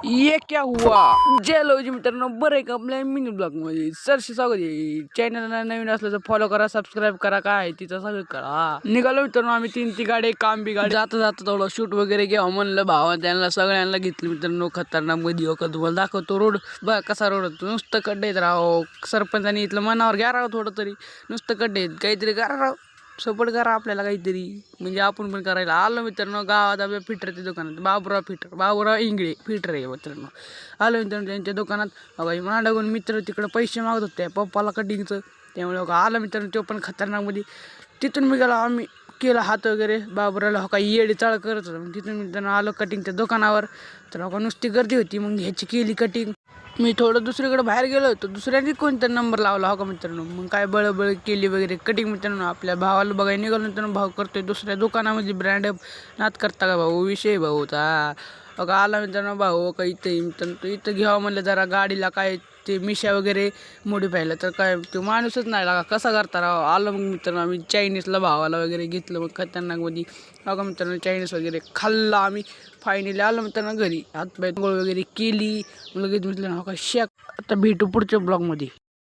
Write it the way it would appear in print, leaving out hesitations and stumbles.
ये क्या हुआ जेलो जी मित्रांनो बरं का आपल्या मिनी ब्लॉग मध्ये सरशी स्वागत आहे. चॅनलला नवीन असलं तर फॉलो करा, सबस्क्राईब करा, काय आहे तिचं सगळं करा. निघालो मित्रांनो आम्ही ती गाडी काम बी गाडी जाता जाता थोडं शूट वगैरे घ्यावं म्हणलं. भावा त्यांना सगळ्यांना घेतलं मित्रांनो. खतरनाक मध्ये का तुम्हाला दाखवतो रोड बघा कसा रोड होतो. नुसतं खड्डे आहेत राव. सरपंचानी इथलं मनावर घ्या राव थोडं तरी. नुसतं खड्डे आहेत, काहीतरी करा राव. सपोर्ट करा आपल्याला काहीतरी, म्हणजे आपण पण करायला आलो मित्रांनो. गावात आपल्या फिटरच्या दुकानात बाबुराव फिटर, बाबुराव इंगळे फिटर आहे मित्रांनो. आलो मित्रांनो त्यांच्या दुकानात. बघा मांडागून मित्र तिकडं पैसे मागत होते पप्पाला कटिंगचं. त्यामुळे बघा आला मित्रांनो तो पण खतरनाकमध्ये. तिथून मी गेलो आम्ही केला हात वगैरे बाबुराला हो काही येडी चाळ करत होतं. मग तिथून मित्रांनो आलो कटिंगच्या दुकानावर. तर हो नुसती गर्दी होती. मग ह्याची केली कटिंग. मी थोडं दुसरीकडे बाहेर गेलो होतो. दुसऱ्यांनी कोणता नंबर लावला हो का मित्रांनो. मग काय बळबळ केली वगैरे कटिंग मित्रांनो. आपल्या भावाला बघायला निघालो मित्रांनो. भाव करतोय दुसऱ्या दुकानामध्ये ब्रँड नात करता का भाऊ विषय भाऊचा. बघा आला मित्रांनो भाऊ का इथं मित्रांनो. इथं घ्यावं म्हणलं जरा गाडीला काय ते मिशा वगैरे मोडीफायला. तर काय तो माणूसच नाही लागा कसा करता राव. आलो मग मित्रांनो आम्ही चायनीजला भावाला वगैरे घेतलं. मग खतरनाकमध्ये बघा मित्रांनो चायनीज वगैरे खाल्ला आम्ही. फायनली आलो मित्रांनो घरी. हातपाय गोळ वगैरे केली. लगेच मित्रांनो हो का शेक. आता भेटू पुढच्या ब्लॉगमध्ये.